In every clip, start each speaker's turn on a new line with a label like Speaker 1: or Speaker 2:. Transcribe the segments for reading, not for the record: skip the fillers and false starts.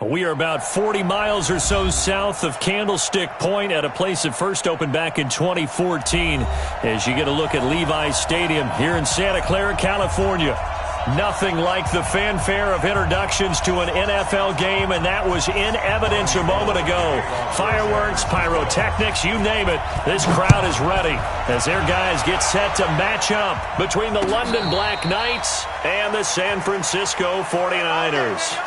Speaker 1: We are about 40 miles or so south of Candlestick Point at a place that first opened back in 2014 as you get a look at Levi's Stadium here in Santa Clara, California. Nothing like the fanfare of introductions to an NFL game, and that was in evidence a moment ago. Fireworks, pyrotechnics, you name it. This crowd is ready as their guys get set to match up between the London Black Knights and the San Francisco 49ers.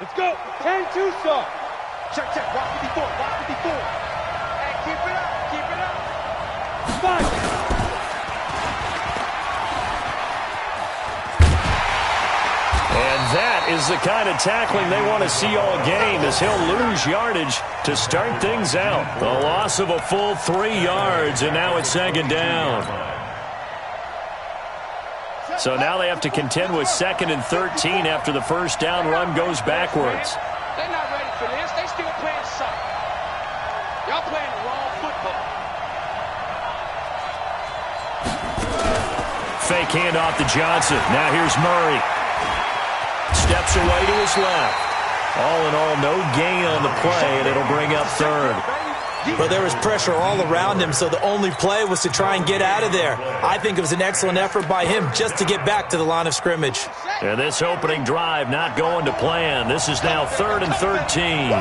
Speaker 2: Let's go. 10-2 start. Check. Watch 54. Hey, keep it up. 5.
Speaker 1: And that is the kind of tackling they want to see all game as he'll lose yardage to start things out. The loss of a full 3 yards, and now it's second down. So now they have to contend with 2nd and 13 after the first down run goes backwards.
Speaker 2: They're not ready for this. They still playing soft. Y'all playing the wrong football.
Speaker 1: Fake handoff to Johnson. Now here's Murray. Steps away to his left. All in all, no gain on the play, and it'll bring up 3rd.
Speaker 3: But there was pressure all around him, so the only play was to try and get out of there. I think it was an excellent effort by him just to get back to the line of scrimmage.
Speaker 1: And this opening drive not going to plan. This is now 3rd and 13.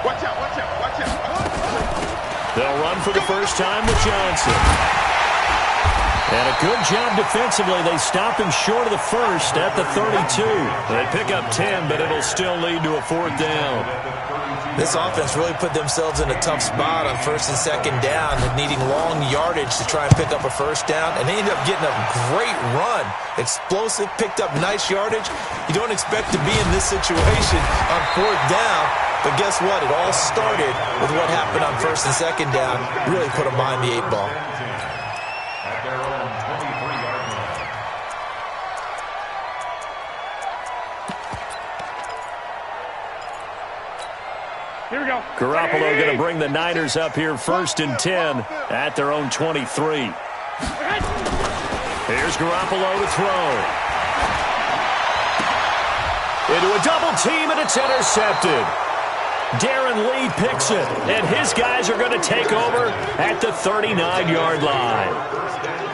Speaker 2: Watch out.
Speaker 1: They'll run for the first time with Johnson. And a good job defensively. They stop him short of the first at the 32. They pick up 10, but it'll still lead to a 4th down.
Speaker 3: This offense really put themselves in a tough spot on 1st and 2nd down, needing long yardage to try and pick up a first down, and they ended up getting a great run. Explosive, picked up nice yardage. You don't expect to be in this situation on 4th down, but guess what? It all started with what happened on 1st and 2nd down. Really put them behind the 8 ball.
Speaker 2: Here we go.
Speaker 1: Garoppolo going to bring the Niners up here 1st and 10 at their own 23. Here's Garoppolo to throw. Into a double team, and it's intercepted. Darren Lee picks it, and his guys are going to take over at the 39-yard line.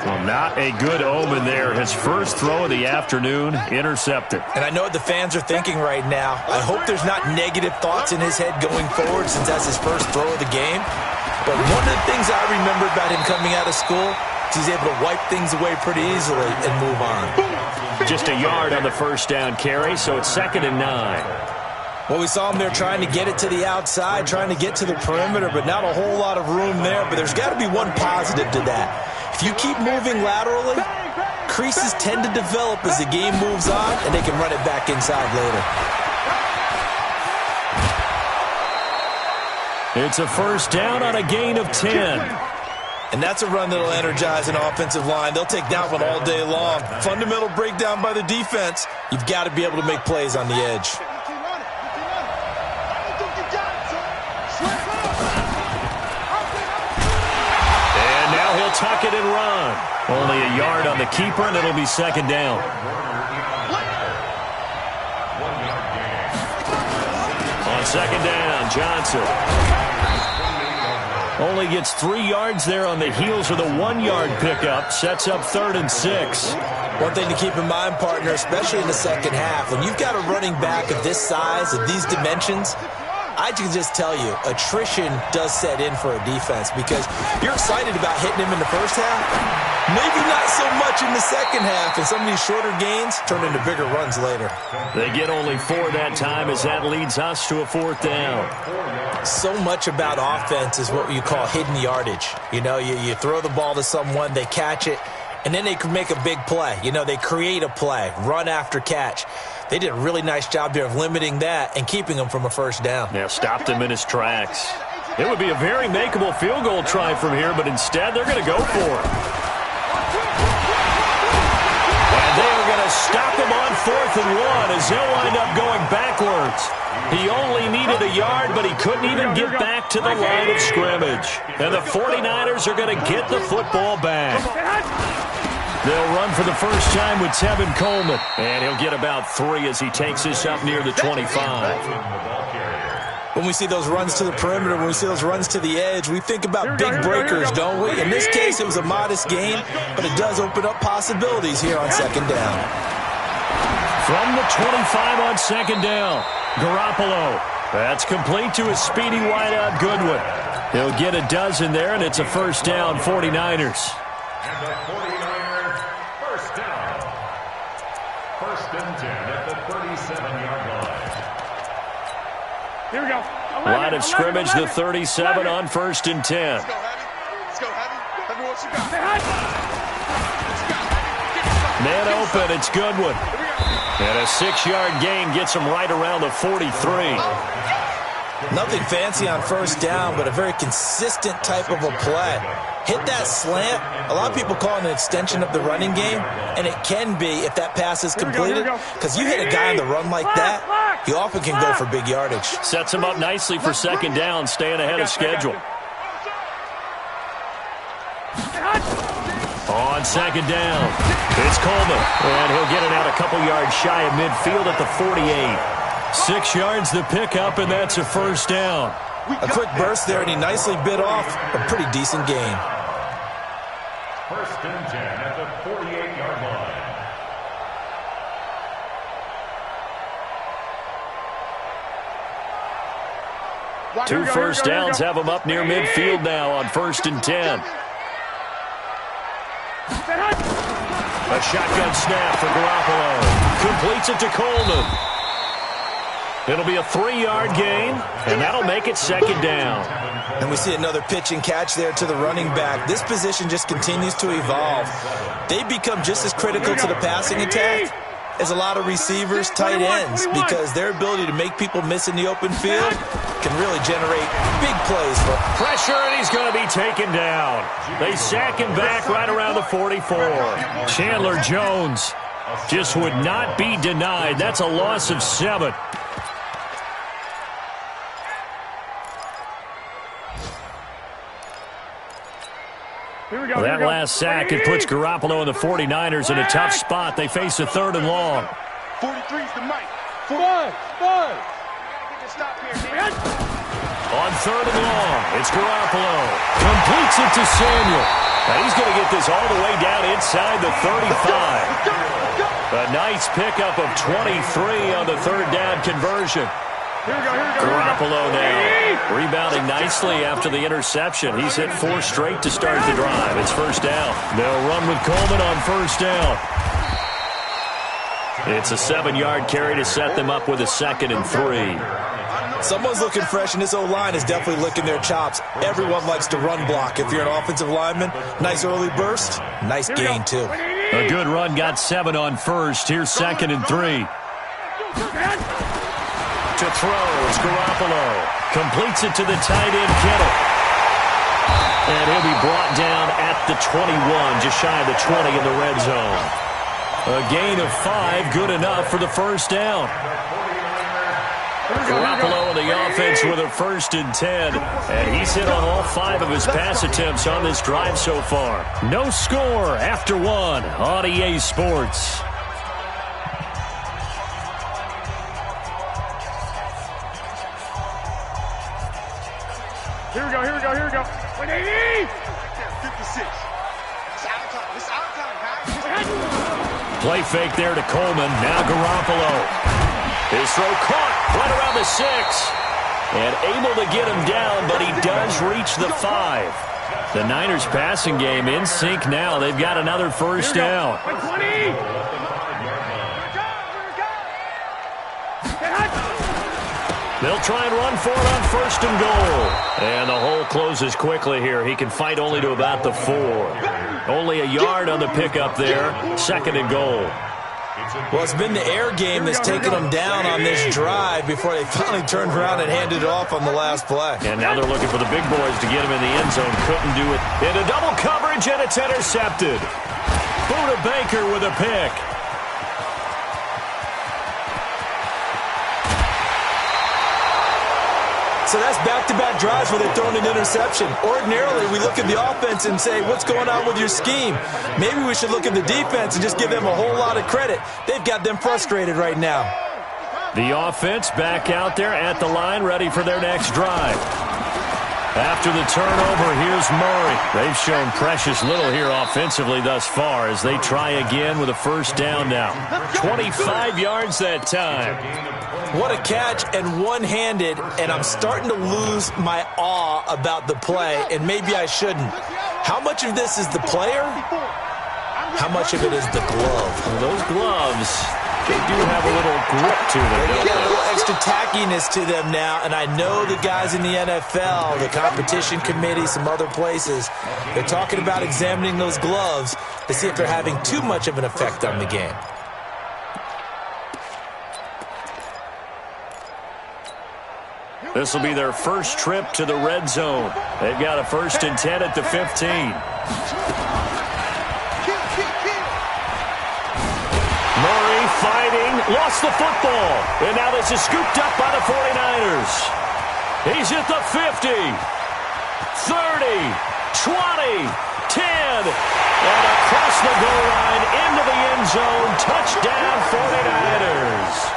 Speaker 1: Well, not a good omen there. His first throw of the afternoon intercepted.
Speaker 3: And I know what the fans are thinking right now. I hope there's not negative thoughts in his head going forward since that's his first throw of the game. But one of the things I remember about him coming out of school is he's able to wipe things away pretty easily and move on.
Speaker 1: Just a yard on the first down carry, so it's 2nd and 9.
Speaker 3: Well, we saw him there trying to get it to the outside, trying to get to the perimeter, but not a whole lot of room there. But there's got to be one positive to that. If you keep moving laterally, creases tend to develop as the game moves on, and they can run it back inside later.
Speaker 1: It's a first down on a gain of 10.
Speaker 3: And that's a run that will energize an offensive line. They'll take that one all day long. Fundamental breakdown by the defense. You've got to be able to make plays on the edge.
Speaker 1: He'll tuck it and run. Only a yard on the keeper, and it'll be 2nd down. On 2nd down, Johnson. Only gets 3 yards there on the heels of the 1-yard pickup. Sets up 3rd and 6.
Speaker 3: One thing to keep in mind, partner, especially in the second half, when you've got a running back of this size, of these dimensions, I can just tell you, attrition does set in for a defense because you're excited about hitting him in the first half. Maybe not so much in the second half, and some of these shorter gains turn into bigger runs later.
Speaker 1: They get only 4 that time as that leads us to a 4th down.
Speaker 3: So much about offense is what you call hidden yardage. You know, you throw the ball to someone, they catch it, and then they can make a big play. You know, they create a play, run after catch. They did a really nice job there of limiting that and keeping him from a first down.
Speaker 1: Yeah, stopped him in his tracks. It would be a very makeable field goal try from here, but instead they're going to go for it. And they are going to stop him on 4th and 1 as they'll wind up going backwards. He only needed a yard, but he couldn't even get back to the line of scrimmage. And the 49ers are going to get the football back. They'll run for the first time with Tevin Coleman. And he'll get about 3 as he takes this up near the 25.
Speaker 3: When we see those runs to the perimeter, when we see those runs to the edge, we think about big breakers, don't we? In this case, it was a modest gain, but it does open up possibilities here on second down.
Speaker 1: From the 25 on second down, Garoppolo. That's complete to a speedy wideout Goodwin. He'll get a dozen there, and it's a first down, 49ers.
Speaker 4: And the 49ers, first down. First and 10 at the 37-yard line.
Speaker 2: Here we go.
Speaker 1: Line of scrimmage, the 37 on first and 10.
Speaker 2: Let's go, Heavy. Let's go, Heavy. Heavy, what you got?
Speaker 1: Man open, it's Goodwin. And a 6-yard gain gets him right around the 43.
Speaker 3: Nothing fancy on first down, but a very consistent type of a play. Hit that slant. A lot of people call it an extension of the running game, and it can be if that pass is completed. Because you hit a guy on the run like that, he often can go for big yardage.
Speaker 1: Sets him up nicely for second down, staying ahead of schedule. On second down, it's Coleman. And he'll get it out a couple yards shy of midfield at the 48. 6 yards the pickup, and that's a first down.
Speaker 3: A quick burst there, and he nicely bit off a pretty decent gain.
Speaker 4: First and 10 at the 48-yard line.
Speaker 1: 2 first downs have him up near midfield now on first and 10. A shotgun snap for Garoppolo. Completes it to Coleman. It'll be a 3-yard gain, and that'll make it second down.
Speaker 3: And we see another pitch and catch there to the running back. This position just continues to evolve. They become just as critical to the passing attack as a lot of receivers, tight ends, because their ability to make people miss in the open field can really generate big plays.
Speaker 1: Pressure, and he's going to be taken down. They sack him back right around the 44. Chandler Jones just would not be denied. That's a loss of 7. That last sack, it puts Garoppolo and the 49ers in a tough spot. They face a 3rd and long.
Speaker 2: 43's the mic. Five.
Speaker 1: On 3rd and long, it's Garoppolo. Completes it to Samuel. And he's going to get this all the way down inside the 35. A nice pickup of 23 on the 3rd down conversion. Garoppolo now rebounding nicely after the interception. He's hit 4 straight to start the drive. It's first down. They'll run with Coleman on first down. It's a 7-yard carry to set them up with a 2nd and 3.
Speaker 3: Someone's looking fresh, and this O-line is definitely licking their chops. Everyone likes to run block. If you're an offensive lineman, nice early burst, nice gain too.
Speaker 1: A good run, got 7 on first. Here's 2nd and 3. To throw, it's Garoppolo. Completes it to the tight end, Kittle. And he'll be brought down at the 21, just shy of the 20 in the red zone. A gain of 5, good enough for the first down. Garoppolo in the offense with a 1st and 10. And he's hit on all 5 of his pass attempts on this drive so far. No score after 1 on EA Sports.
Speaker 2: Here we go. 180! 56. It's out time, guys.
Speaker 1: Play fake there to Coleman. Now Garoppolo. His throw caught right around the 6. And able to get him down, but he does reach the 5. The Niners passing game in sync now. They've got another first down.
Speaker 2: 20!
Speaker 1: They'll try and run for it on 1st and goal. And the hole closes quickly here. He can fight only to about the 4. Only a yard on the pickup there. 2nd and goal.
Speaker 3: Well, it's been the air game that's taken them down on this drive before they finally turned around and handed it off on the last play.
Speaker 1: And now they're looking for the big boys to get him in the end zone. Couldn't do it. Into double coverage, and it's intercepted. Buda Baker with a pick.
Speaker 3: So that's back-to-back drives where they're throwing an interception. Ordinarily, we look at the offense and say, what's going on with your scheme? Maybe we should look at the defense and just give them a whole lot of credit. They've got them frustrated right now.
Speaker 1: The offense back out there at the line, ready for their next drive. After the turnover, here's Murray. They've shown precious little here offensively thus far as they try again with a first down now. 25 yards that time.
Speaker 3: What a catch, and one-handed, and I'm starting to lose my awe about the play, and maybe I shouldn't. How much of this is the player? How much of it is the glove?
Speaker 1: Well, those gloves, they do have a little grip to them.
Speaker 3: They got a little extra tackiness to them now, and I know the guys in the NFL, the competition committee, some other places, they're talking about examining those gloves to see if they're having too much of an effect on the game.
Speaker 1: This will be their first trip to the red zone. They've got a 1st and 10 at the 15. Murray fighting, lost the football. And now this is scooped up by the 49ers. He's at the 50, 30, 20, 10, and across the goal line into the end zone. Touchdown 49ers.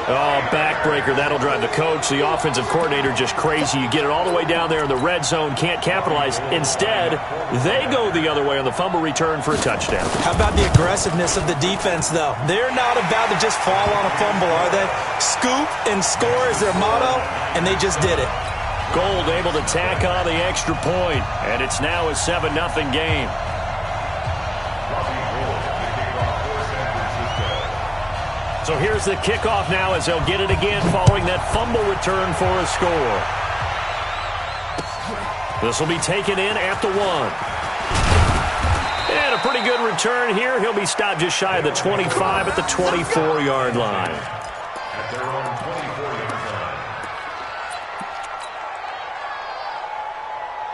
Speaker 1: Oh, backbreaker. That'll drive the coach, the offensive coordinator, just crazy. You get it all the way down there in the red zone, can't capitalize. Instead, they go the other way on the fumble return for a touchdown.
Speaker 3: How about the aggressiveness of the defense, though? They're not about to just fall on a fumble, are they? Scoop and score is their motto, and they just did it.
Speaker 1: Gold able to tack on the extra point, and it's now a 7-0 game. So here's the kickoff now as they'll get it again following that fumble return for a score. This will be taken in at the 1. And a pretty good return here. He'll be stopped just shy of the 25 at the 24-yard line.
Speaker 4: At their own 24-yard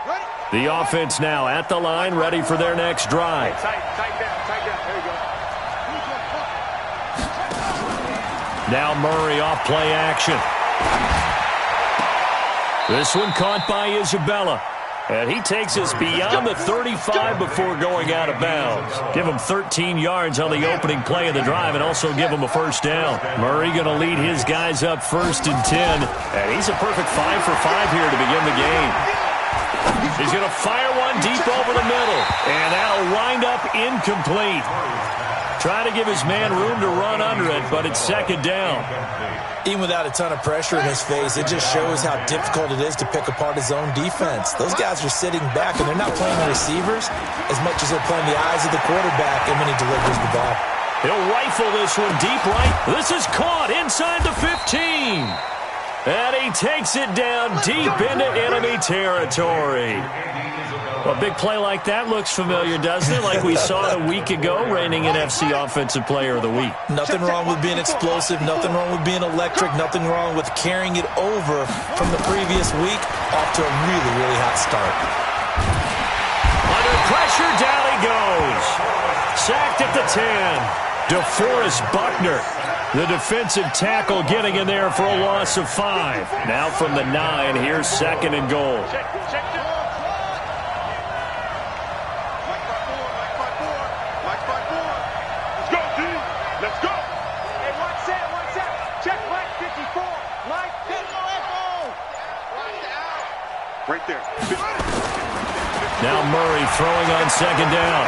Speaker 4: line.
Speaker 1: The offense now at the line, ready for their next drive.
Speaker 2: Tight down. There you go.
Speaker 1: Now Murray off play action. This one caught by Isabella. And he takes us beyond the 35 before going out of bounds. Give him 13 yards on the opening play of the drive and also give him a first down. Murray going to lead his guys up 1st and 10. And he's a perfect 5 for 5 here to begin the game. He's going to fire one deep over the middle. And that'll wind up incomplete. Trying to give his man room to run under it, but it's 2nd down.
Speaker 3: Even without a ton of pressure in his face, it just shows how difficult it is to pick apart his own defense. Those guys are sitting back, and they're not playing the receivers as much as they're playing the eyes of the quarterback, and when he delivers the ball.
Speaker 1: He'll rifle this one deep right. This is caught inside the 15. And he takes it down deep into enemy territory. A big play like that looks familiar, doesn't it? Like we saw a week ago, reigning NFC Offensive Player of the Week.
Speaker 3: Nothing wrong with being explosive. Nothing wrong with being electric. Nothing wrong with carrying it over from the previous week off to a really, really hot start.
Speaker 1: Under pressure, down he goes. Sacked at the 10. DeForest Buckner, the defensive tackle, getting in there for a loss of 5. Now from the 9, here's 2nd and goal.
Speaker 2: Right there.
Speaker 1: Now Murray throwing on 2nd down.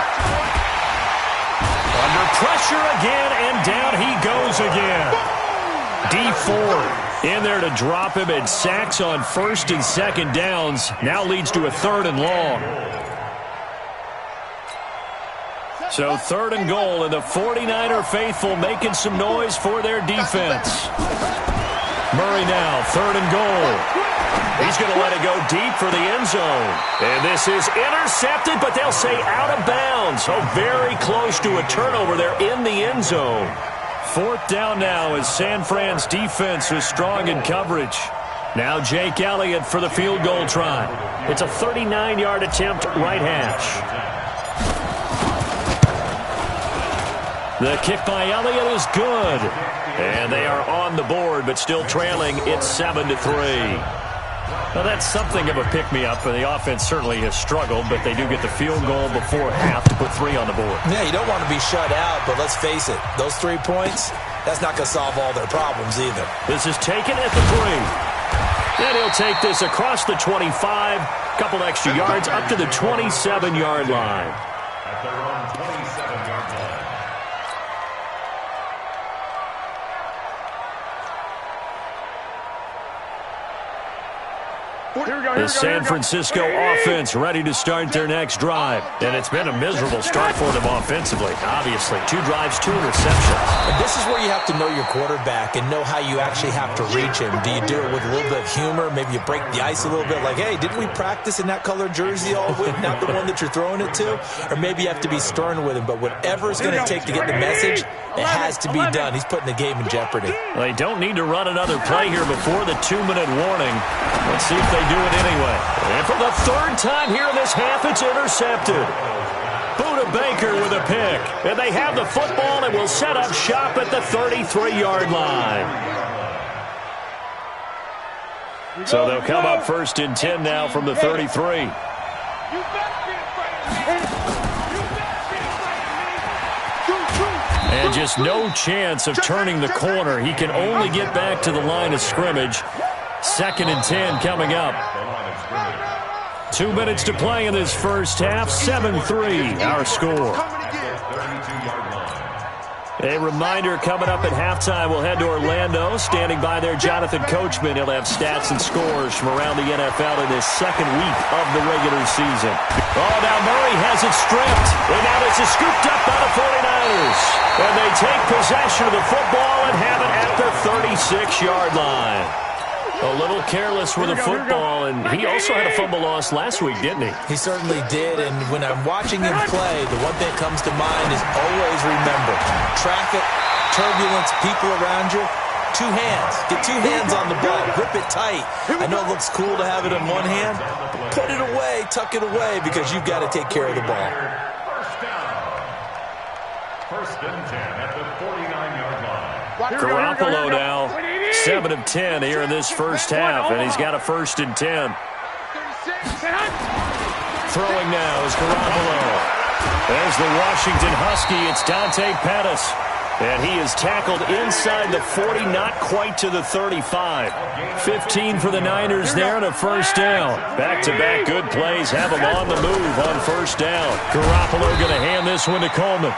Speaker 1: Under pressure again, and down he goes again. D Ford in there to drop him, and sacks on 1st and 2nd downs. Now leads to a 3rd and long. So 3rd and goal, and the 49er faithful making some noise for their defense. Murray now, 3rd and goal. He's going to let it go deep for the end zone. And this is intercepted, but they'll say out of bounds. So very close to a turnover there in the end zone. 4th down now as San Fran's defense is strong in coverage. Now Jake Elliott for the field goal try. It's a 39-yard attempt, right hash. The kick by Elliott is good. And they are on the board, but still trailing. It's 7-3. Well, that's something of a pick-me-up, and the offense certainly has struggled, but they do get the field goal before half to put 3 on the board.
Speaker 3: Yeah, you don't want to be shut out, but let's face it, those 3 points, that's not going to solve all their problems either.
Speaker 1: This is taken at the 3. And he'll take this across the 25, couple extra yards up to the 27-yard line.
Speaker 4: At their own 27-yard line.
Speaker 1: The San Francisco offense ready to start their next drive. And it's been a miserable start for them offensively. Obviously, 2 drives, 2 interceptions.
Speaker 3: And this is where you have to know your quarterback and know how you actually have to reach him. Do you do it with a little bit of humor? Maybe you break the ice a little bit like, hey, didn't we practice in that color jersey all week, not the one that you're throwing it to? Or maybe you have to be stern with him. But whatever it's going to take to get the message, it has to be done. He's putting the game in jeopardy.
Speaker 1: They don't need to run another play here before the 2-minute warning. Let's see if they do it anyway. And for the 3rd time here in this half, it's intercepted. Buda Baker with a pick. And they have the football and will set up shop at the 33-yard line. So they'll come up 1st and 10 now from the 33. And just no chance of turning the corner. He can only get back to the line of scrimmage. 2nd and 10 coming up. 2 minutes to play in this first half. 7-3 our score. A reminder coming up at halftime, we'll head to Orlando. Standing by there, Jonathan Coachman. He'll have stats and scores from around the NFL in his 2nd week of the regular season. Oh, now Murray has it stripped. And now this is scooped up by the 49ers. And they take possession of the football and have it at the 36-yard line. A little careless with the football, and he also had a fumble loss last week, didn't he?
Speaker 3: He certainly did, and when I'm watching him play, the one thing that comes to mind is always remember, traffic, turbulence, people around you, 2 hands. Get 2 hands on the ball. Grip it tight. I know it looks cool to have it in one hand, but put it away, tuck it away, because you've got to take care of the ball.
Speaker 4: First and 10 at the 49-yard line.
Speaker 1: Garoppolo now, 7 of 10 here in this first half, and he's got a 1st and 10. Throwing now is Garoppolo. There's the Washington Husky. It's Dante Pettis. And he is tackled inside the 40, not quite to the 35. 15 for the Niners there and a 1st down. Back-to-back good plays have him on the move on 1st down. Garoppolo going to hand this one to Coleman.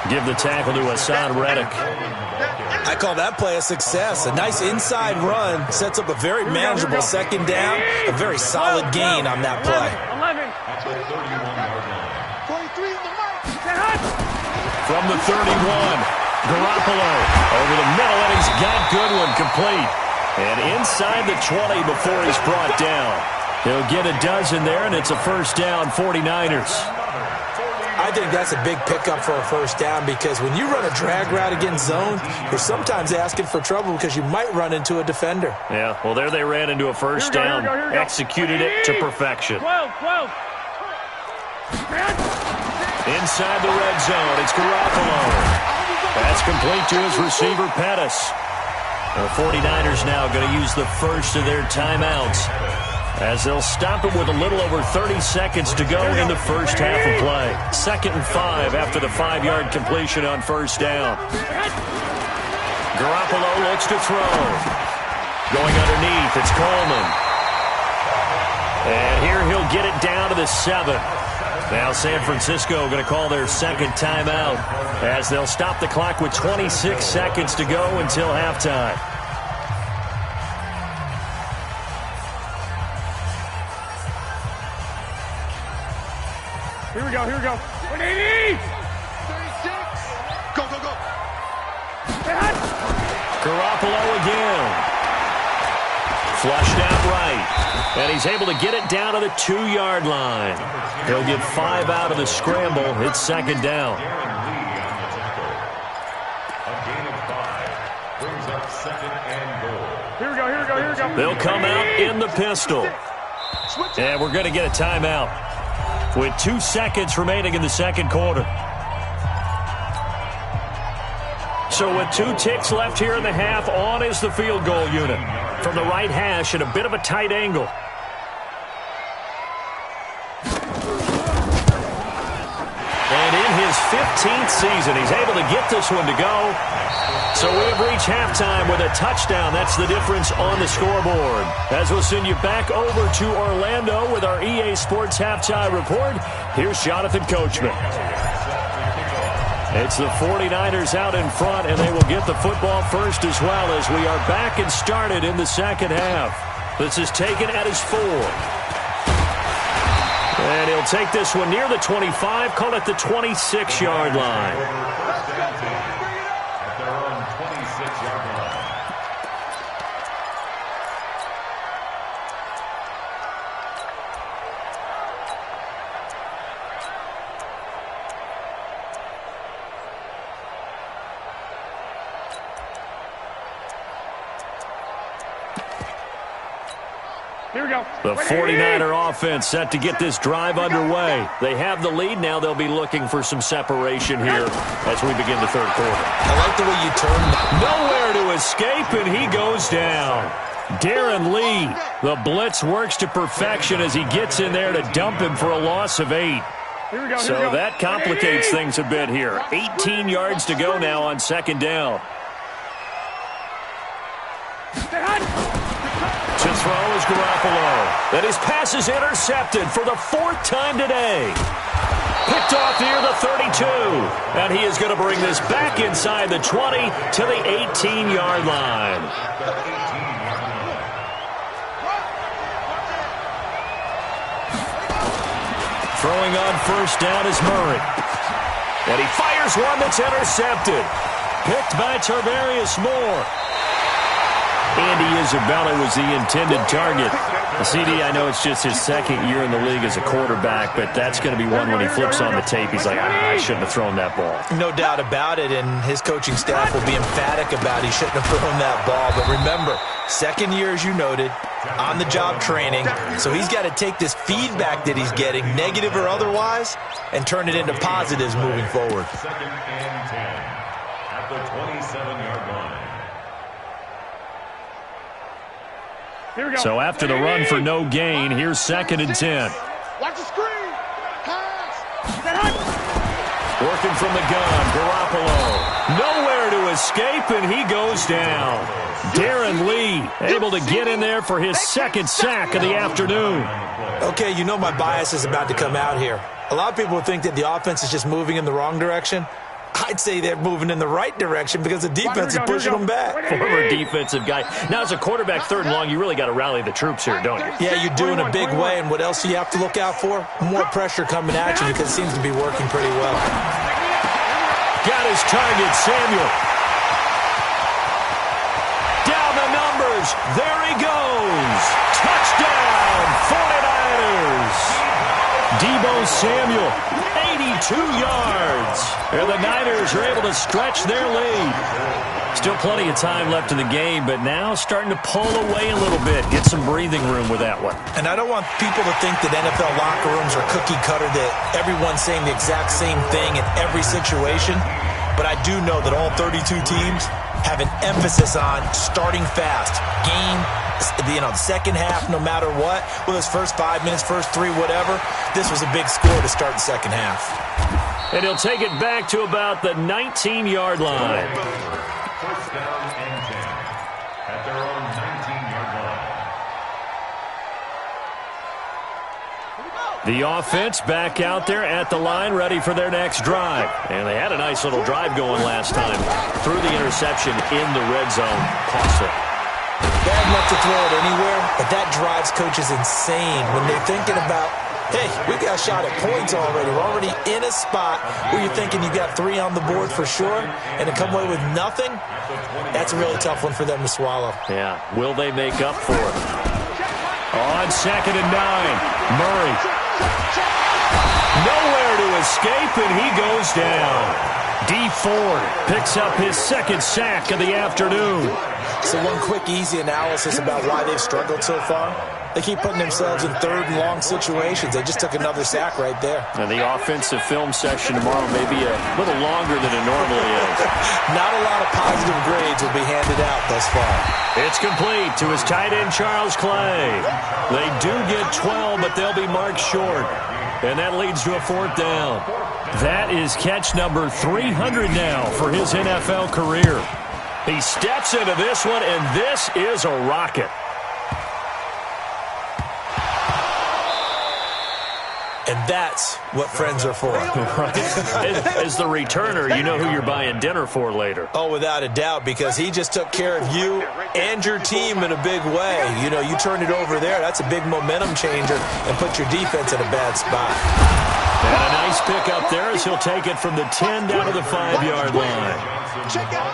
Speaker 1: Give the tackle to Hassan Reddick.
Speaker 3: I call that play a success. A nice inside run sets up a very manageable 2nd down. A very solid gain on that play.
Speaker 1: From the 31, Garoppolo over the middle, and he's got Goodwin complete. And inside the 20 before he's brought down. He'll get a dozen there, and it's a 1st down, 49ers.
Speaker 3: I think that's a big pickup for a 1st down because when you run a drag route against zone, you're sometimes asking for trouble because you might run into a defender.
Speaker 1: Yeah, well, there they ran into a 1st down, executed it to perfection.
Speaker 2: 12.
Speaker 1: Inside the red zone, it's Garoppolo. That's complete to his receiver, Pettis. The 49ers now going to use the first of their timeouts as they'll stop it with a little over 30 seconds to go in the first half of play. 2nd and 5 after the 5-yard completion on 1st down. Garoppolo looks to throw. Going underneath, it's Coleman. And here he'll get it down to the 7. Now San Francisco going to call their 2nd timeout as they'll stop the clock with 26 seconds to go until halftime.
Speaker 2: Here we go. 180! 36! Go!
Speaker 1: Garoppolo again. Flushed out right. And he's able to get it down to the 2-yard line. He'll get 5 out of the scramble. It's 2nd down.
Speaker 4: A gain of 5 brings up 2nd and goal.
Speaker 2: Here we go.
Speaker 1: They'll come out in the pistol. And we're going to get a timeout with 2 seconds remaining in the 2nd quarter. So with 2 ticks left here in the half, on is the field goal unit. From the right hash at a bit of a tight angle. And in his 15th season, he's able to get this one to go. So we have reached halftime with a touchdown. That's the difference on the scoreboard. As we'll send you back over to Orlando with our EA Sports Halftime Report, here's Jonathan Coachman. It's the 49ers out in front, and they will get the football first as well as we are back and started in the second half. This is taken at his 4. And he'll take this one near the 25, call it the 26-yard line.
Speaker 4: At their own 26-yard line.
Speaker 2: Here we go.
Speaker 1: The 49er offense set to get this drive underway. They have the lead. Now they'll be looking for some separation here as we begin the third quarter.
Speaker 3: I like the way you turn.
Speaker 1: Nowhere to escape, and he goes down. Darren Lee, the blitz works to perfection as he gets in there to dump him for a loss of 8. So that complicates things a bit here. 18 yards to go now on second down. To throw is Garoppolo. And his pass is intercepted for the 4th time today. Picked off near the 32. And he is going to bring this back inside the 20 to the 18-yard line. Throwing on first down is Murray. And he fires one that's intercepted. Picked by Tarvarius Moore. Andy Isabella was the intended target. CD, I know it's just his second year in the league as a quarterback, but that's going to be one when he flips on the tape. He's like, I shouldn't have thrown that ball.
Speaker 3: No doubt about it, and his coaching staff will be emphatic about he shouldn't have thrown that ball. But remember, second year, as you noted, on-the-job training, so he's got to take this feedback that he's getting, negative or otherwise, and turn it into positives moving forward.
Speaker 4: Second and 10 at the 27-yard line.
Speaker 1: So after the run for no gain, here's second and 10.
Speaker 2: Watch the screen. Pass.
Speaker 1: Working from the gun, Garoppolo. Nowhere to escape, and he goes down. Darren Lee able to get in there for his second sack of the afternoon.
Speaker 3: Okay, you know my bias is about to come out here. A lot of people think that the offense is just moving in the wrong direction. I'd say they're moving in the right direction because the defense is pushing them back.
Speaker 1: Former defensive guy. Now, as a quarterback, third and long, you really got to rally the troops here, don't you?
Speaker 3: Yeah, you do in a big way. And what else do you have to look out for? More pressure coming at you because it seems to be working pretty well.
Speaker 1: Got his target, Samuel. Down the numbers. There he goes. Touchdown, 49ers. Deebo Samuel, 82 yards. And the Niners are able to stretch their lead. Still plenty of time left in the game, but now starting to pull away a little bit. Get some breathing room with that one.
Speaker 3: And I don't want people to think that NFL locker rooms are cookie cutter, that everyone's saying the exact same thing in every situation. But I do know that all 32 teams have an emphasis on starting fast. The second half, no matter what, whether it's first 5 minutes, first 3, whatever, this was a big score to start the second half.
Speaker 1: And he'll take it back to about the 19-yard line.
Speaker 4: First down and 10 at their own 19-yard line.
Speaker 1: The offense back out there at the line, ready for their next drive. And they had a nice little drive going last time. Threw the interception in the red zone. Costly.
Speaker 3: Bad enough to throw it anywhere, but that drives coaches insane when they're thinking about, hey, we got a shot at points already. We're already in a spot where you're thinking you got 3 on the board for sure, and to come away with nothing, that's a really tough one for them to swallow.
Speaker 1: Yeah, will they make up for it? On second and 9, Murray. Nowhere to escape, and he goes down. D Ford picks up his second sack of the afternoon.
Speaker 3: So one quick, easy analysis about why they've struggled so far. They keep putting themselves in third and long situations. They just took another sack right there.
Speaker 1: And the offensive film session tomorrow may be a little longer than it normally is.
Speaker 3: Not a lot of positive grades will be handed out thus far.
Speaker 1: It's complete to his tight end, Charles Clay. They do get 12, but they'll be marked short. And that leads to a 4th down. That is catch number 300 now for his NFL career. He steps into this one, and this is a rocket.
Speaker 3: And that's what friends are for.
Speaker 1: Right. As the returner, you know who you're buying dinner for later.
Speaker 3: Oh, without a doubt, because he just took care of you and your team in a big way. You know, you turned it over there. That's a big momentum changer and put your defense in a bad spot.
Speaker 1: And a nice pick up there as he'll take it from the 10 down to the 5-yard line.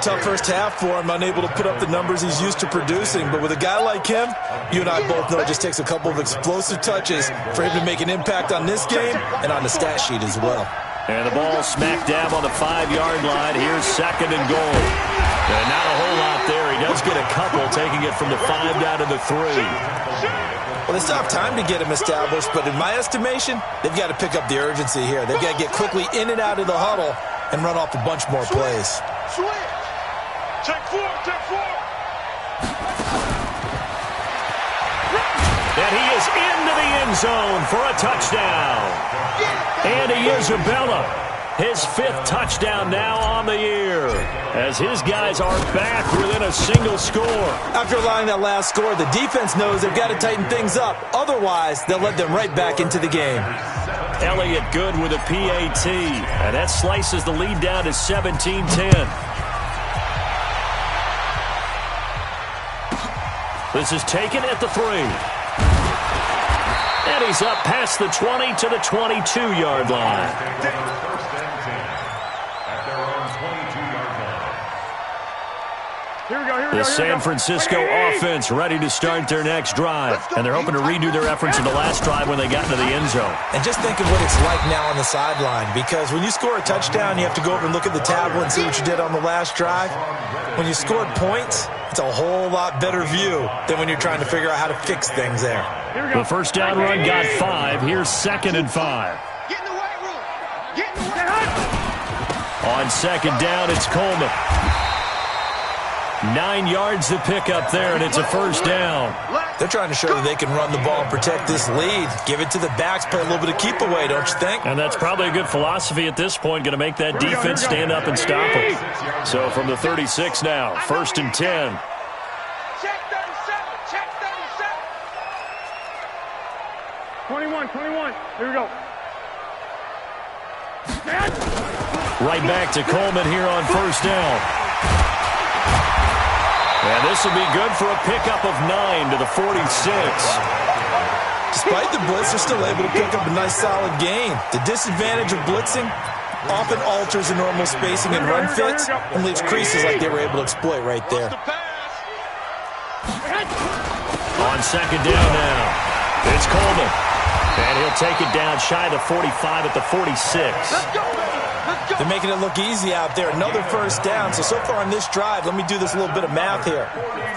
Speaker 3: Tough first half for him, unable to put up the numbers he's used to producing. But with a guy like him, you and I both know it just takes a couple of explosive touches for him to make an impact on this game and on the stat sheet as well.
Speaker 1: And the ball smack dab on the 5-yard line. Here's 2nd and goal. And not a whole lot there. He does get a couple, taking it from the 5 down to the 3.
Speaker 3: Well, they still have time to get him established, but in my estimation, they've got to pick up the urgency here. They've got to get quickly in and out of the huddle and run off a bunch more plays.
Speaker 2: Switch. Check 4, check 4.
Speaker 1: And he is into the end zone for a touchdown. Andy Isabella, his 5th touchdown now on the year, as his guys are back within a single score.
Speaker 3: After allowing that last score, the defense knows they've got to tighten things up. Otherwise, they'll let them right back into the game.
Speaker 1: Elliott Good with a PAT, and that slices the lead down to 17-10. This is taken at the 3. And he's up past the 20 to the 22-yard line.
Speaker 4: First and 10 at their own 22-yard line.
Speaker 2: Here we go.
Speaker 1: The San Francisco offense ready to start their next drive. And they're hoping to redo their efforts in the last drive when they got into the end zone.
Speaker 3: And just think of what it's like now on the sideline, because when you score a touchdown, you have to go over and look at the tablet and see what you did on the last drive. When you scored points, it's a whole lot better view than when you're trying to figure out how to fix things there.
Speaker 1: The first down run got 5. Here's 2nd and 5.
Speaker 2: Get in the weight room. Get in the weight room.
Speaker 1: On 2nd down, it's Coleman. 9 yards to pick up there, and it's a first down.
Speaker 3: They're trying to show that they can run the ball and protect this lead. Give it to the backs, play a little bit of keep away, don't you think?
Speaker 1: And that's probably a good philosophy at this point, going to make that defense stand up and stop them. So from the 36 now, 1st and 10.
Speaker 2: Check 37. 21. Here we go.
Speaker 1: Right back to Coleman here on first down. And this will be good for a pickup of 9 to the 46.
Speaker 3: Despite the blitz, they're still able to pick up a nice solid gain. The disadvantage of blitzing often alters the normal spacing and run fits and leaves creases like they were able to exploit right there.
Speaker 1: On 2nd down now, it's Coleman. And he'll take it down shy of the 45 at the 46.
Speaker 3: They're making it look easy out there. Another first down. So far on this drive, let me do this little bit of math here.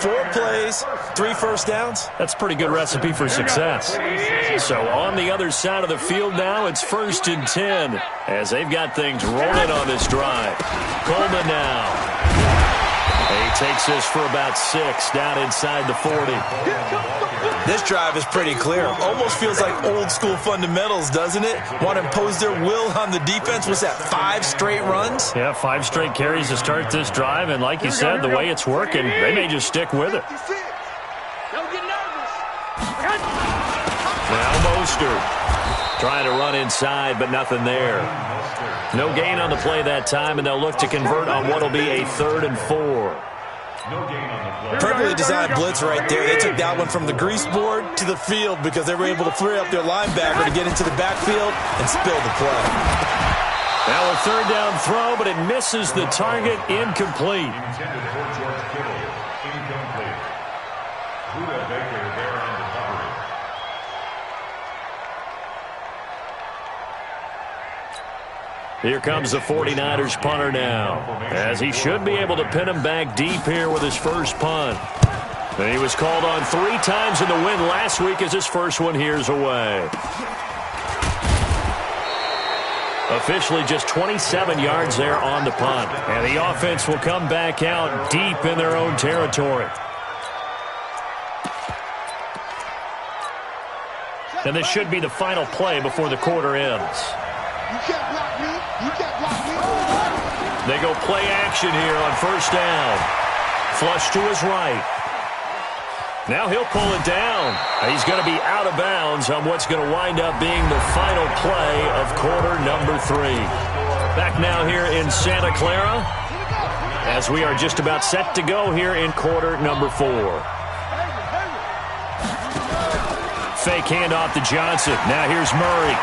Speaker 3: 4 plays, 3 first downs.
Speaker 1: That's a pretty good recipe for success. So on the other side of the field now, it's 1st and 10 as they've got things rolling on this drive. Coleman now. He takes this for about 6 down inside the 40.
Speaker 3: This drive is pretty clear. Almost feels like old school fundamentals, doesn't it? Want to impose their will on the defense. Was that 5 straight runs?
Speaker 1: Yeah, 5 straight carries to start this drive. And like you said, the way it's working, they may just stick with it.
Speaker 2: Don't get nervous.
Speaker 1: Now Mostert trying to run inside, but nothing there. No gain on the play that time, and they'll look to convert on what will be a 3rd and 4.
Speaker 3: Perfectly designed blitz right there. They took that one from the grease board to the field because they were able to free up their linebacker to get into the backfield and spill the play.
Speaker 1: Now a 3rd down throw, but it misses the target. Incomplete.
Speaker 4: Intended for George Kittle. Incomplete. Buda Baker there on the coverage.
Speaker 1: Here comes the 49ers punter now, as he should be able to pin him back deep here with his first punt. And he was called on 3 times in the win last week as his first one here's away. Officially just 27 yards there on the punt. And the offense will come back out deep in their own territory. And this should be the final play before the quarter ends. They go play action here on first down. Flush to his right. Now he'll pull it down. He's going to be out of bounds on what's going to wind up being the final play of quarter number 3. Back now here in Santa Clara as we are just about set to go here in quarter number 4. Fake handoff to Johnson. Now here's Murray.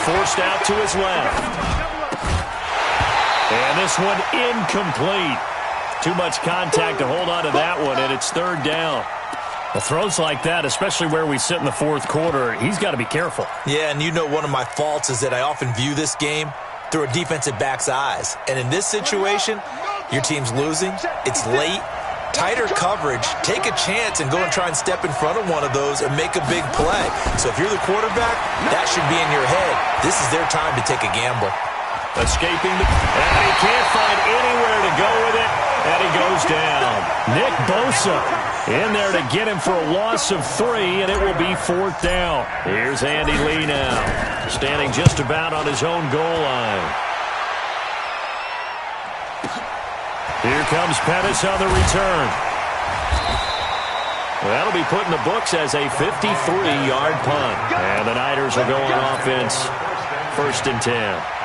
Speaker 1: Forced out to his left. And this one incomplete. Too much contact to hold on to that one, and it's third down. Well, throws like that, especially where we sit in the fourth quarter, he's got to be careful. Yeah, and you know one of my faults is that I often view this game through a defensive back's eyes. And in this situation, your team's losing, it's late, tighter coverage, take a chance and go and try and step in front of one of those and make a big play. So if you're the quarterback, that should be in your head. This is their time to take a gamble. Escaping the... And he can't find anywhere to go with it, and he goes down. Nick Bosa in there to get him for a loss of 3, and it will be fourth down. Here's Andy Lee now, standing just about on his own goal line. Here comes Pettis on the return. Well, that'll be put in the books as a 53-yard punt. And the Niners will go on offense. First and 10.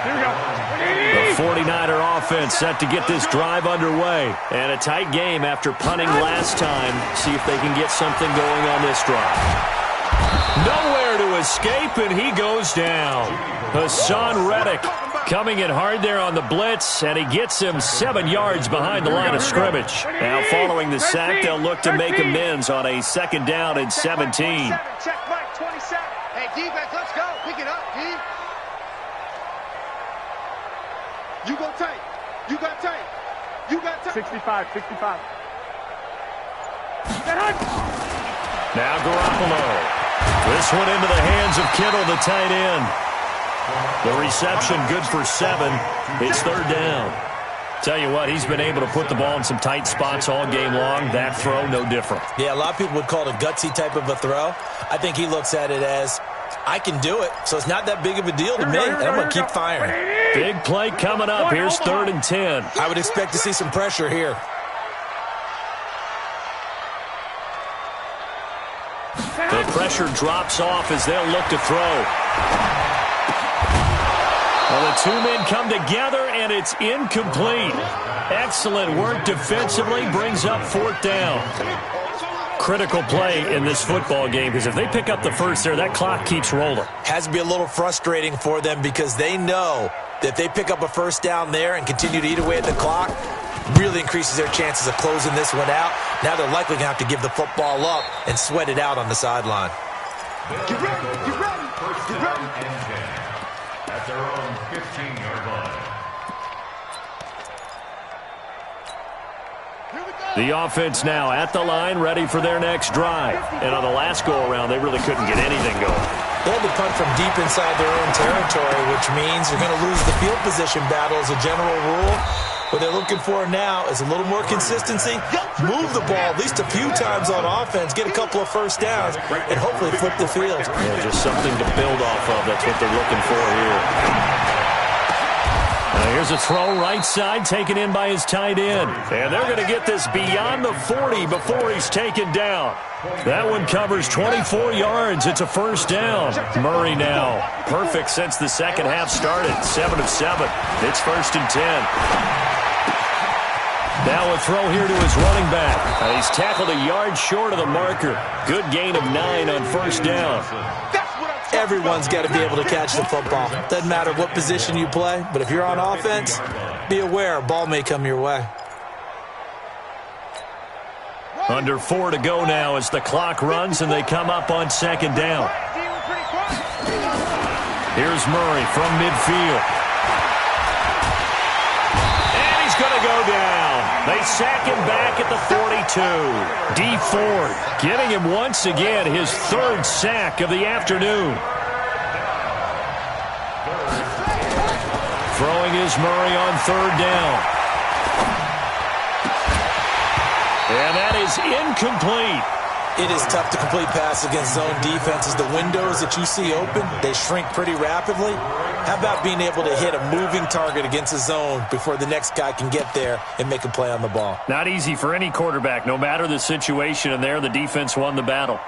Speaker 1: The 49er offense set to get this drive underway. And a tight game after punting last time. See if they can get something going on this drive. Nowhere to escape, and he goes down. Hassan Reddick coming in hard there on the blitz, and he gets him 7 yards behind the line of scrimmage. Now following the sack, they'll look to make amends on a second down and 17.
Speaker 2: Check Mike, 27. Hey, defense, let's go. Pick it up, D. You go tight. You got tight. You got tight. 65.
Speaker 1: Now Garoppolo. This one into the hands of Kittle, the tight end. The reception good for 7. It's third down. Tell you what, he's been able to put the ball in some tight spots all game long. That throw, no different.
Speaker 3: Yeah, a lot of people would call it a gutsy type of a throw. I think he looks at it as, I can do it, so it's not that big of a deal to me, and I'm going to keep firing.
Speaker 1: Big play coming up. Here's third and 10.
Speaker 3: I would expect to see some pressure here.
Speaker 1: The pressure drops off as they'll look to throw. Well, the two men come together, and it's incomplete. Excellent work defensively, brings up fourth down. Critical play in this football game, because if they pick up the first there, that clock keeps rolling.
Speaker 3: Has to be a little frustrating for them because they know that if they pick up a first down there and continue to eat away at the clock, really increases their chances of closing this one out. Now they're likely going to have to give the football up and sweat it out on the sideline.
Speaker 2: Get ready.
Speaker 4: At their own 15-yard line.
Speaker 1: The offense now at the line, ready for their next drive. And on the last go-around, they really couldn't get anything going.
Speaker 3: They had to punt from deep inside their own territory, which means they're going to lose the field position battle as a general rule. What they're looking for now is a little more consistency, move the ball at least a few times on offense, get a couple of first downs, and hopefully flip the field.
Speaker 1: Yeah, just something to build off of. That's what they're looking for here. Here's a throw right side, taken in by his tight end. And they're going to get this beyond the 40 before he's taken down. That one covers 24 yards. It's a first down. Murray now. Perfect since the second half started. 7 of 7. It's first and 10. Now a throw here to his running back. He's tackled a yard short of the marker. Good gain of 9 on first down.
Speaker 3: Everyone's got to be able to catch the football. Doesn't matter what position you play, but if you're on offense, be aware a ball may come your way.
Speaker 1: Under 4 to go now as the clock runs and they come up on second down. Here's Murray from midfield. down. They sack him back at the 42. D Ford getting him once again his third sack of the afternoon. Throwing is Murray on third down. And that is incomplete.
Speaker 3: It is tough to complete passes against zone defenses. The windows that you see open, they shrink pretty rapidly. How about being able to hit a moving target against a zone before the next guy can get there and make a play on the ball?
Speaker 1: Not easy for any quarterback, no matter the situation, and there the defense won the battle.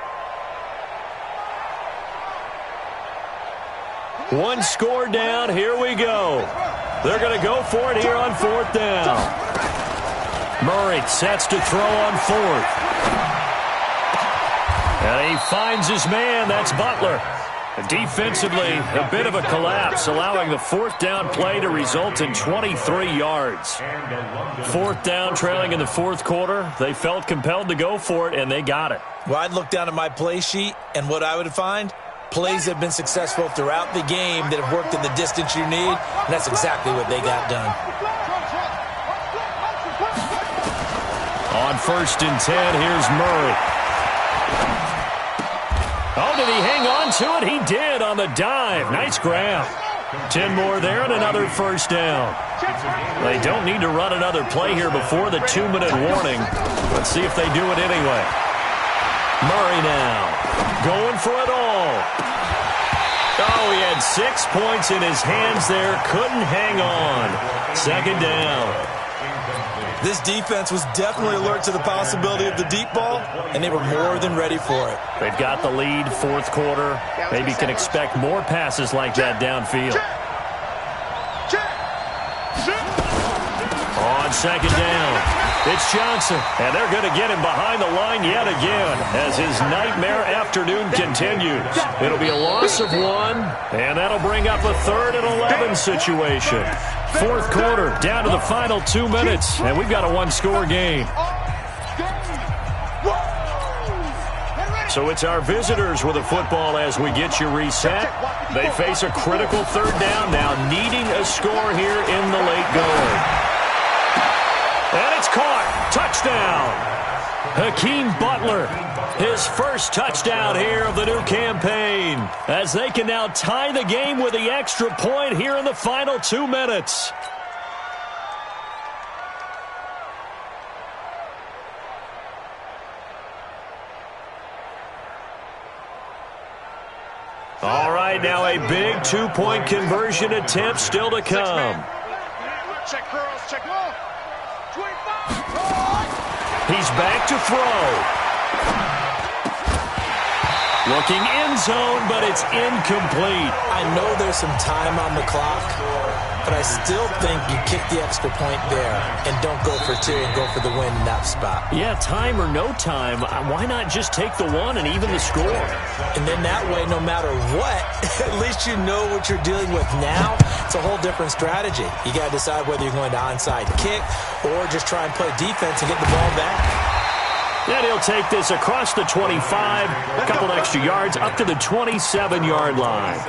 Speaker 1: One score down, here we go. They're going to go for it here on fourth down. Murray sets to throw on fourth. And he finds his man, that's Butler. Defensively, a bit of a collapse, allowing the fourth down play to result in 23 yards. Fourth down, trailing in the fourth quarter. They felt compelled to go for it, and they got it.
Speaker 3: Well, I'd look down at my play sheet, and what I would find, plays have been successful throughout the game that have worked in the distance you need, and that's exactly what they got done.
Speaker 1: On 1st and 10, here's Murray. Oh, did he hang on to it? He did on the dive. Nice grab. 10 more there and another first down. They don't need to run another play here before the 2-minute warning. Let's see if they do it anyway. Murray now going for it all. Oh, he had 6 points in his hands there. Couldn't hang on. Second down.
Speaker 3: This defense was definitely alert to the possibility of the deep ball, and they were more than ready for it.
Speaker 1: They've got the lead, fourth quarter. Maybe can expect more passes like that downfield. On second down, it's Johnson, and they're going to get him behind the line yet again as his nightmare afternoon continues. It'll be a loss of 1, and that'll bring up a 3rd and 11 situation. Fourth quarter, down to the final 2 minutes, and we've got a one-score game. So it's our visitors with the football as we get you reset. They face a critical third down now, needing a score here in the late going. And it's caught. Touchdown. Hakeem Butler, his first touchdown here of the new campaign, as they can now tie the game with the extra point here in the final 2 minutes. All right, now a big 2-point conversion attempt still to come.
Speaker 2: Check girls, check. 25.
Speaker 1: He's back to throw. Looking end zone, but it's incomplete.
Speaker 3: I know there's some time on the clock, but I still think you kick the extra point there and don't go for 2 and go for the win in that spot.
Speaker 1: Yeah, time or no time, why not just take the 1 and even the score?
Speaker 3: And then that way, no matter what, at least you know what you're dealing with now. It's a whole different strategy. You got to decide whether you're going to onside kick or just try and play defense and get the ball back.
Speaker 1: And he'll take this across the 25, a couple extra yards, up to the 27-yard line.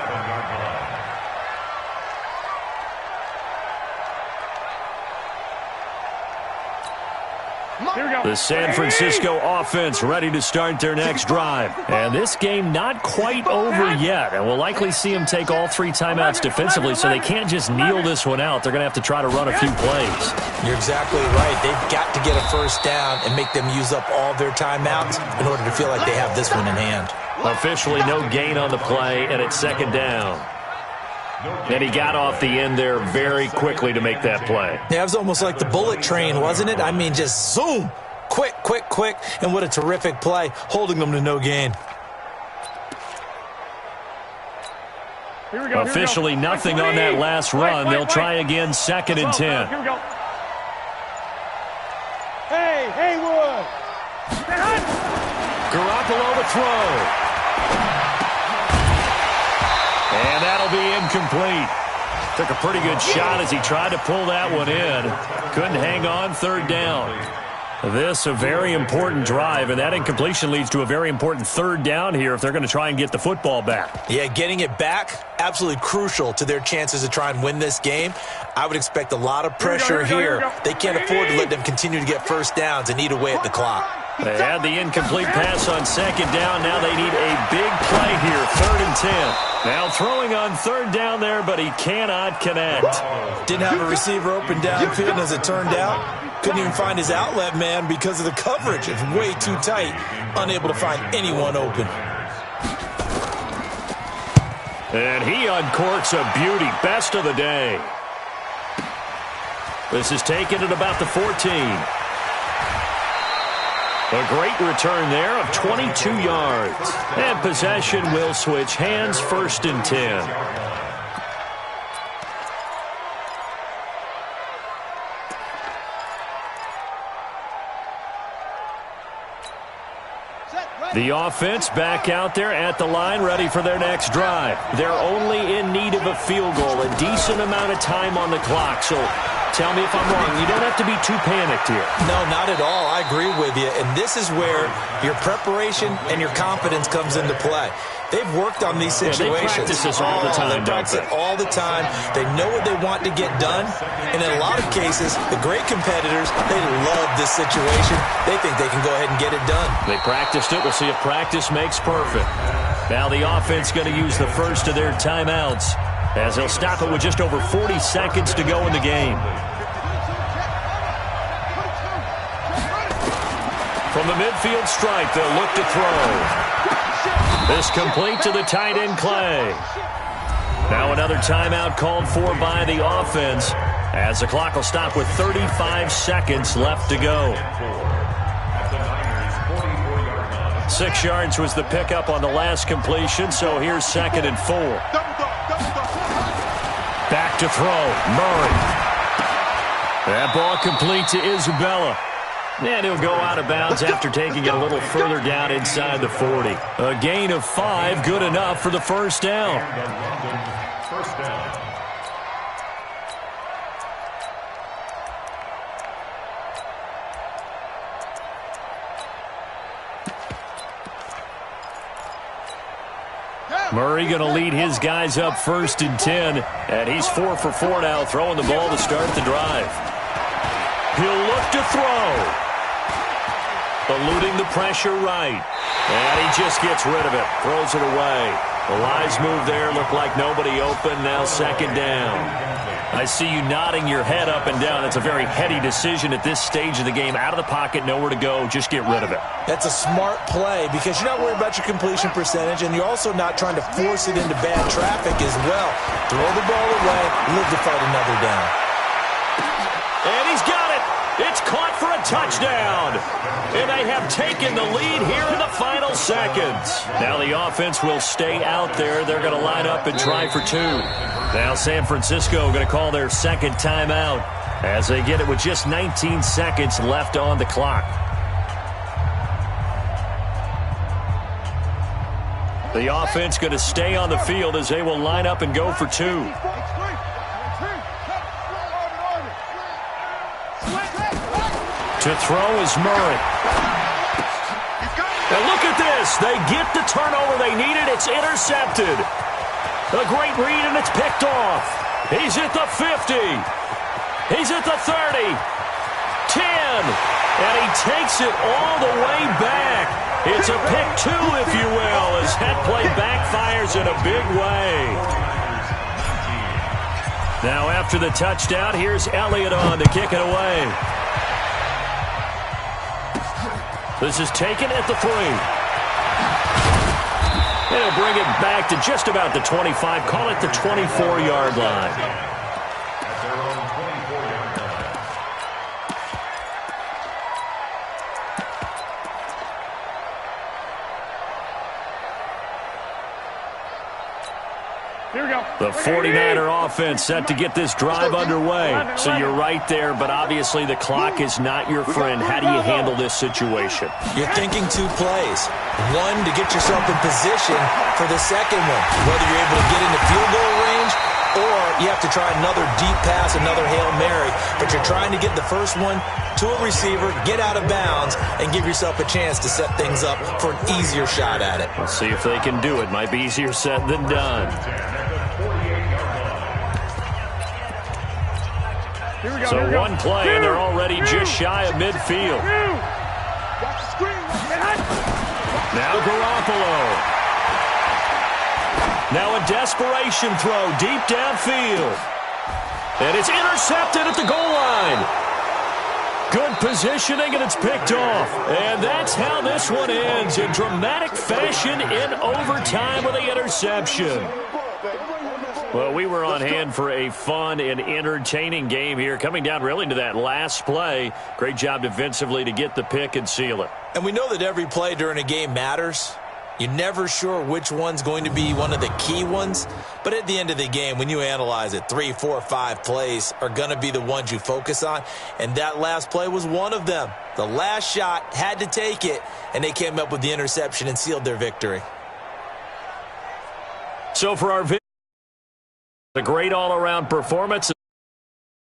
Speaker 1: The San Francisco offense ready to start their next drive. And this game not quite over yet. And we'll likely see them take all 3 timeouts defensively, so they can't just kneel this one out. They're going to have to try to run a few plays.
Speaker 3: You're exactly right. They've got to get a first down and make them use up all their timeouts in order to feel like they have this one in hand.
Speaker 1: Officially no gain on the play, and it's second down. And he got off the end there very quickly to make that play.
Speaker 3: Yeah, it was almost like the bullet train, wasn't it? I mean, just zoom. Quick, quick, quick. And what a terrific play, holding them to no gain.
Speaker 1: Officially nothing on that last run. They'll try again, 2nd and 10.
Speaker 2: Here we go. Hey, Haywood.
Speaker 1: Garoppolo to throw. And that'll be incomplete. Took a pretty good shot as he tried to pull that one in. Couldn't hang on, third down. This a very important drive, and that incompletion leads to a very important third down here if they're going to try and get the football back.
Speaker 3: Yeah, getting it back, absolutely crucial to their chances to try and win this game. I would expect a lot of pressure here. They can't afford to let them continue to get first downs and eat away at the clock.
Speaker 1: They had the incomplete pass on second down. Now they need a big play here, 3rd and 10. Now throwing on third down there, but he cannot connect.
Speaker 3: Didn't have a receiver open downfield, and as it turned out, couldn't even find his outlet man because of the coverage. It's way too tight, unable to find anyone open.
Speaker 1: And he uncorks a beauty, best of the day. This is taken at about the 14. A great return there of 22 yards. And possession will switch hands, 1st and 10. The offense back out there at the line, ready for their next drive. They're only in need of a field goal, a decent amount of time on the clock. So tell me if I'm wrong. You don't have to be too panicked here.
Speaker 3: No, not at all. I agree with you. And this is where your preparation and your confidence comes into play. They've worked on these situations.
Speaker 1: They practice this all the time,
Speaker 3: They practice it all the time. They know what they want to get done. And in a lot of cases, the great competitors, they love this situation. They think they can go ahead and get it done.
Speaker 1: They practiced it. We'll see if practice makes perfect. Now the offense going to use the first of their timeouts as they'll stop it with just over 40 seconds to go in the game. From the midfield stripe, they'll look to throw. This complete to the tight end, Clay. Now another timeout called for by the offense as the clock will stop with 35 seconds left to go. 6 yards was the pickup on the last completion, so here's 2nd and 4. Back to throw, Murray. That ball complete to Isabella. And he'll go out of bounds after taking it a little further down inside the 40. A gain of 5, good enough for the first down.
Speaker 4: First down.
Speaker 1: Murray going to lead his guys up 1st and 10. And he's 4 for 4 now, throwing the ball to start the drive. He'll look to throw. Eluding the pressure right. And he just gets rid of it. Throws it away. The Lions move there. Looked like nobody open. Now 2nd down. I see you nodding your head up and down. That's a very heady decision at this stage of the game. Out of the pocket, nowhere to go. Just get rid of it.
Speaker 3: That's a smart play because you're not worried about your completion percentage, and you're also not trying to force it into bad traffic as well. Throw the ball away. Live to fight another down.
Speaker 1: And he's got it. It's caught for a touchdown. And they have taken the lead here in the final seconds. Now the offense will stay out there. They're going to line up and try for 2. Now San Francisco going to call their 2nd timeout as they get it with just 19 seconds left on the clock. The offense going to stay on the field as they will line up and go for 2. To throw is Murray. And look at this. They get the turnover they needed. It's intercepted. A great read, and it's picked off. He's at the 50. He's at the 30. 10. And he takes it all the way back. It's a pick 2, if you will, as that play backfires in a big way. Now after the touchdown, here's Elliott on to kick it away. This is taken at the 3. They'll bring it back to just about the 25. Call it the 24-yard line.
Speaker 2: Here we go.
Speaker 1: The 49er offense set to get this drive underway. So you're right there, but obviously the clock is not your friend. How do you handle this situation?
Speaker 3: You're thinking 2 plays. One, to get yourself in position for the second one. Whether you're able to get into field goal range or you have to try another deep pass, another Hail Mary. But you're trying to get the first one to a receiver, get out of bounds, and give yourself a chance to set things up for an easier shot at it.
Speaker 1: We'll see if they can do it. Might be easier said than done. So one play, and they're already just shy of midfield. Now Garoppolo. Now a desperation throw deep downfield. And it's intercepted at the goal line. Good positioning, and it's picked off. And that's how this one ends, in dramatic fashion in overtime with the interception. Well, we were on hand for a fun and entertaining game here, coming down really to that last play. Great job defensively to get the pick and seal it. And we know that every play during a game matters. You're never sure which one's going to be one of the key ones. But at the end of the game, when you analyze it, 3, 4, 5 plays are going to be the ones you focus on. And that last play was one of them. The last shot had to take it, and they came up with the interception and sealed their victory. So for our a great all-around performance.